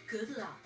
Good luck.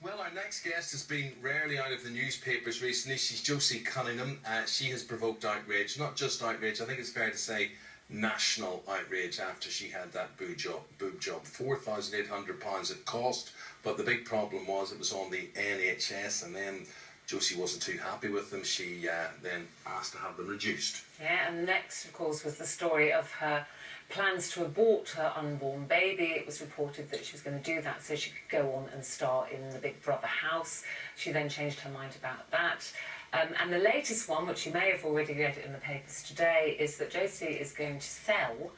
Well, our next guest has been rarely out of the newspapers recently. She's Josie Cunningham. She has provoked outrage, not just outrage, I think it's fair to say national outrage after she had that boob job. £4,800 it cost, but the big problem was it was on the NHS, and then Josie wasn't too happy with them. She then asked to have them reduced. Yeah, and next, of course, was the story of her plans to abort her unborn baby. It was reported that she was going to do that so she could go on and star in the Big Brother house. She then changed her mind about that. And the latest one, which you may have already read in the papers today, is that Josie is going to sell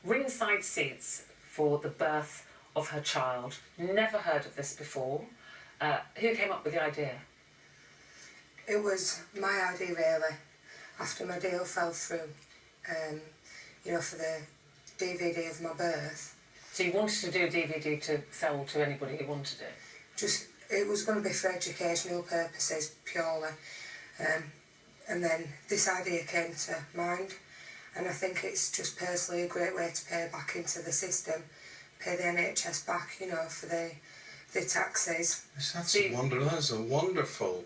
ringside seats for the birth of her child. Never heard of this before. Who came up with the idea? It was my idea, really, after my deal fell through, you know, for the DVD of my birth. So you wanted to do a DVD to sell to anybody who wanted it? Just, it was going to be for educational purposes, purely. And then this idea came to mind, and I think it's just personally a great way to pay back into the system, pay the NHS back, you know, for the taxes. That's a wonderful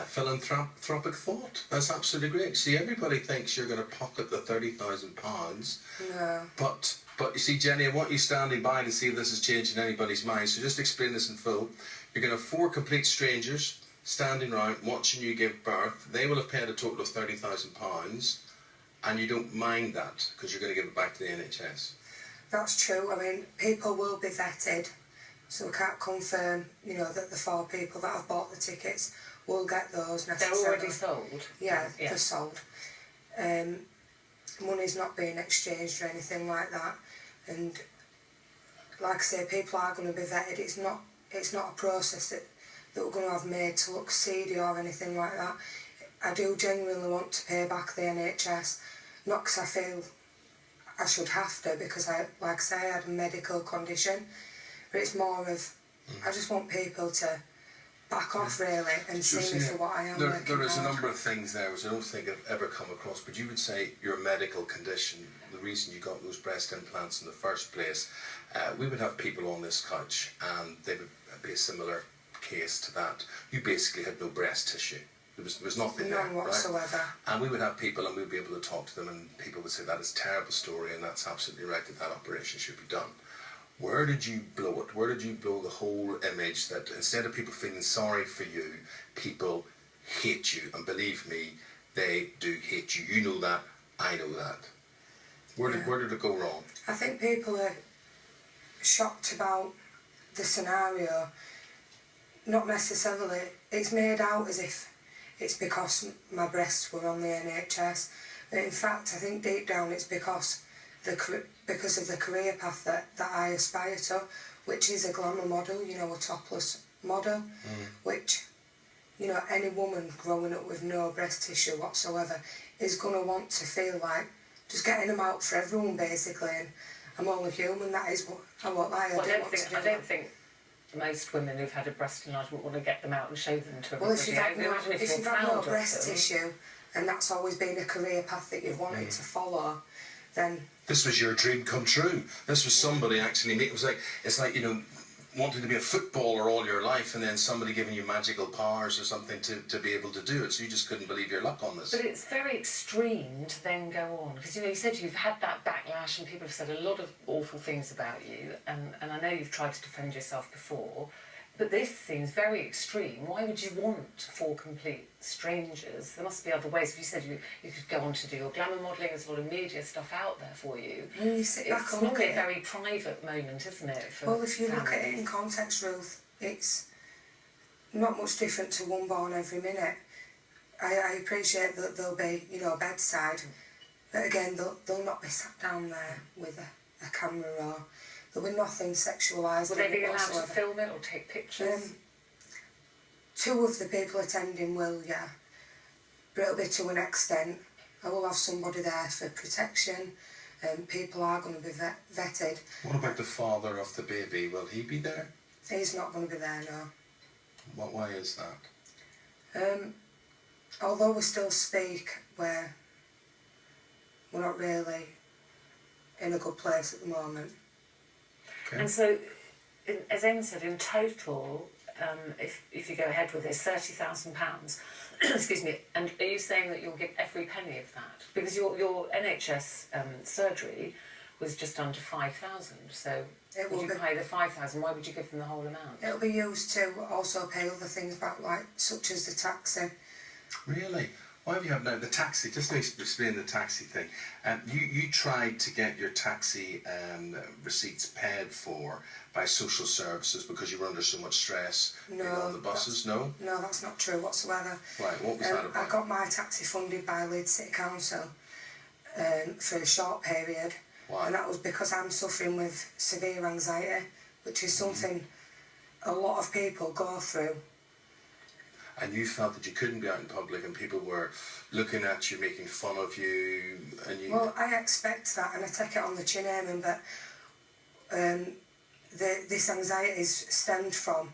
philanthropic thought. That's absolutely great. See, everybody thinks you're going to pocket the £30,000. No. But you see, Jenny, I want you standing by to see if this is changing anybody's mind. So just explain this in full. You're going to have 4 complete strangers standing around watching you give birth. They will have paid a total of £30,000, and you don't mind that because you're going to give it back to the NHS. That's true. I mean, people will be vetted, so we can't confirm, you know, that the 4 people that have bought the tickets will get those necessarily. They're already sold? Yeah, they're sold. Money's not being exchanged or anything like that. And like I say, people are going to be vetted. It's not a process that we're going to have made to look seedy or anything like that. I do genuinely want to pay back the NHS, not because I feel I should have to, because like I say, I had a medical condition, but it's more of, I just want people to back off, really, and see me for what I am. There is a number of things there which I don't think I've ever come across, but you would say your medical condition, the reason you got those breast implants in the first place, we would have people on this couch and they would be a similar case to that. You basically had no breast tissue. There was nothing there, none whatsoever. Right? And we would have people and we'd be able to talk to them, and people would say that is a terrible story and that's absolutely right, that operation should be done. Where did you blow it? Where did you blow the whole image that instead of people feeling sorry for you, people hate you? And believe me, they do hate you. You know that, I know that. Where did it go wrong? I think people are shocked about the scenario. Not necessarily. It's made out as if it's because my breasts were on the NHS. But in fact, I think deep down it's because of the career path that I aspire to, which is a glamour model, you know, a topless model, which, you know, any woman growing up with no breast tissue whatsoever is going to want to feel like just getting them out for everyone, basically. And I'm only human, that is what I won't lie. I don't think most women who've had a breast enlargement want to get them out and show them to everybody. Well, if you've had no breast them. tissue, and that's always been a career path that you've wanted to follow, then... This was your dream come true. This was somebody actually... It's like, you know, wanting to be a footballer all your life and then somebody giving you magical powers or something to be able to do it, so you just couldn't believe your luck on this. But it's very extreme to then go on, because, you know, you said you've had that backlash and people have said a lot of awful things about you, and I know you've tried to defend yourself before, but this seems very extreme. Why would you want 4 complete strangers? There must be other ways. If you said you could go on to do your glamour modelling, there's a lot of media stuff out there for you. When you sit back and look at it, it's a very private moment, isn't it? Well, if you look at it in context, Ruth, it's not much different to one born every minute. I appreciate that there'll be, you know, a bedside, but again, they'll not be sat down there with a camera, or there'll be nothing sexualised. Will they be allowed to film it or take pictures? 2 of the people attending will, yeah, but it'll be to an extent. I will have somebody there for protection, and people are going to be vetted. What about the father of the baby? Will he be there? He's not going to be there, no. Why is that? Although we still speak, we're not really in a good place at the moment. Okay. And so as Amy said, in total, if you go ahead with this, £30,000. Excuse me. And are you saying that you'll give every penny of that? Because your NHS surgery was just under 5,000. So would you pay the 5,000? Why would you give them the whole amount? It'll be used to also pay other things back, like such as the taxi. Really? Why have you had now the taxi? Just explain the taxi thing. You tried to get your taxi receipts paid for by social services because you were under so much stress being on the buses. No, that's not true whatsoever. Right. What was that about? I got my taxi funded by Leeds City Council for a short period. Why? And that was because I'm suffering with severe anxiety, which is something a lot of people go through. And you felt that you couldn't be out in public and people were looking at you, making fun of you, and you... Well, I expect that and I take it on the chin, Eamon, but this anxiety is stemmed from,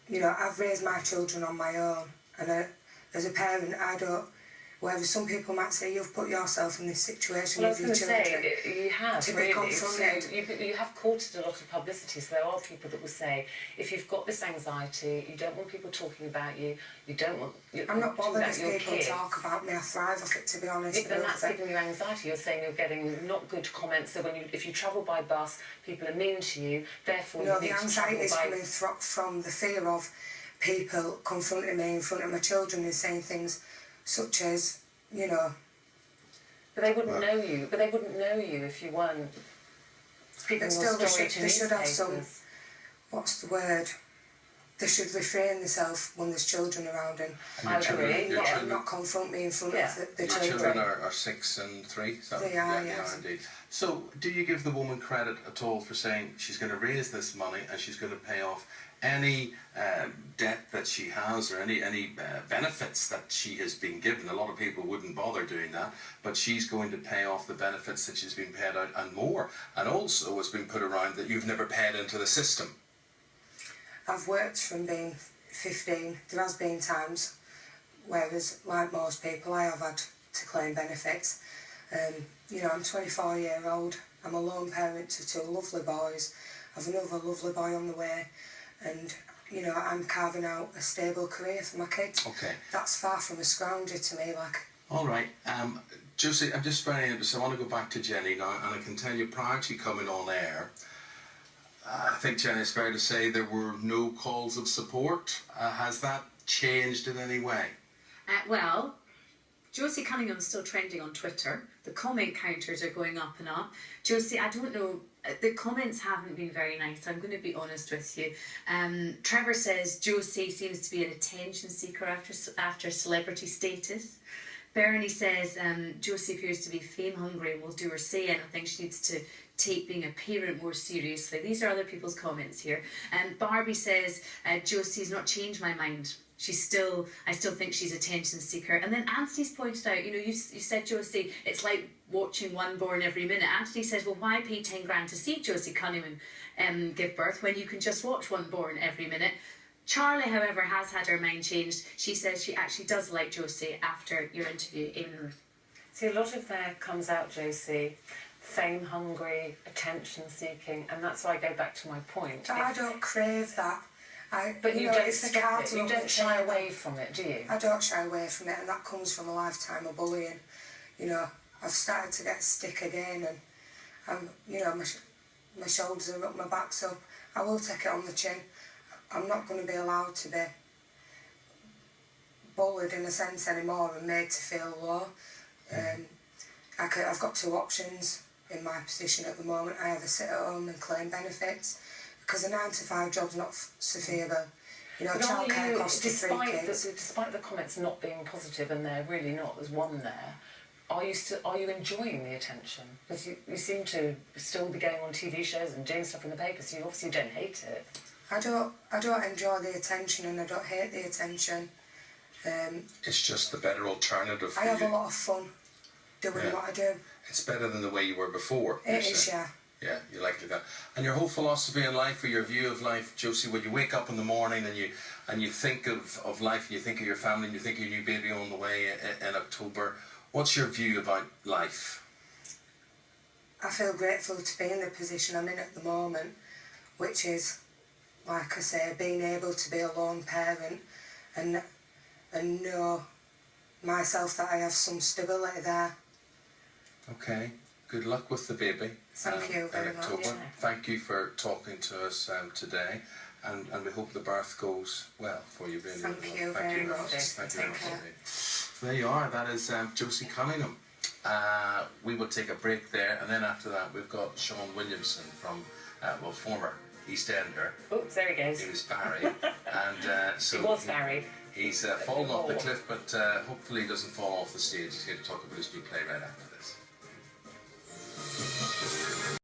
you know, I've raised my children on my own, and as a parent, I don't... Whereas some people might say, you've put yourself in this situation with your children. Say, you have, to really. be confronted. So you have courted a lot of publicity, so there are people that will say, if you've got this anxiety, you don't want people talking about you, you don't want... I'm not bothered if people talk about me, I thrive off it, to be honest. Yeah, then that's giving you anxiety. You're saying you're getting not good comments, so if you travel by bus, people are mean to you, therefore you need to travel by... No, the anxiety is coming from the fear of people confronting me in front of my children and saying things such as, you know... But they wouldn't know you. But they wouldn't know you if you weren't speaking your story to they should have some... newspapers. What's the word? They should refrain themselves when there's children around and not confront me in front of the your children. Children are 6 and 3? They are, yes. Indeed. So, do you give the woman credit at all for saying she's going to raise this money and she's going to pay off any debt that she has or any benefits that she has been given? A lot of people wouldn't bother doing that, but she's going to pay off the benefits that she's been paid out and more. And also it's been put around that you've never paid into the system. I've worked from being 15. There has been times, whereas like most people I have had to claim benefits. You know, I'm 24-year-old, I'm a lone parent to 2 lovely boys, I've another lovely boy on the way, and you know, I'm carving out a stable career for my kids. Okay. That's far from a scrounger to me, like. All right. Josie, I'm just very interested. I want to go back to Jenny now, and I can tell you prior to you coming on air, I think, Jenny, it's fair to say there were no calls of support. Has that changed in any way? Well, Josie Cunningham's still trending on Twitter. The comment counters are going up and up. Josie, I don't know, the comments haven't been very nice, I'm going to be honest with you. Trevor says Josie seems to be an attention seeker after celebrity status. Bernie says Josie appears to be fame hungry and will do her say anything. She needs to take being a parent more seriously. These are other people's comments here. Barbie says Josie's not changed my mind. I still think she's attention seeker. And then Anthony's pointed out, you know, you said, Josie, it's like watching One Born every minute. Anthony says, well, why pay 10 grand to see Josie Cunningham give birth when you can just watch One Born every minute? Charlie, however, has had her mind changed. She says she actually does like Josie after your interview. See, a lot of that comes out, Josie, fame hungry, attention seeking, and that's why I go back to my point. I don't crave that. But you don't stop it. You don't shy away from it, do you? I don't shy away from it, and that comes from a lifetime of bullying. You know, I've started to get stick again, and you know, my shoulders are up, my back's up. I will take it on the chin. I'm not going to be allowed to be bullied in a sense anymore and made to feel low. I've got 2 options in my position at the moment. I either sit at home and claim benefits, because a 9-to-5 job's not sustainable. You know, childcare costs for 3 kids. Despite the comments not being positive, and they're really not, there's one there, are you enjoying the attention? Because you seem to still be going on TV shows and doing stuff in the papers, so you obviously don't hate it. I don't enjoy the attention, and I don't hate the attention. It's just the better alternative for you. I have a lot of fun doing what I do. It's better than the way you were before. It is, yeah. Yeah, you like that. And your whole philosophy in life, or your view of life, Josie, when you wake up in the morning and you think of life, and you think of your family, and you think of your new baby on the way in October, what's your view about life? I feel grateful to be in the position I'm in at the moment, which is, like I say, being able to be a lone parent and know myself that I have some stability there. Okay. Good luck with the baby. Thank you very in much. October. Yeah. Thank you for talking to us today, and we hope the birth goes well for you. Really. Thank really you well. Thank very you very much. much. Thank you very Take much care. indeed. So there you are. That is Josie Cunningham. We will take a break there, and then after that we've got Sean Williamson from former EastEnder. Oops, there he goes. He was Barry, and so He was Barry. He's fallen off the cliff, but hopefully he doesn't fall off the stage. He's here to talk about his new play right after this.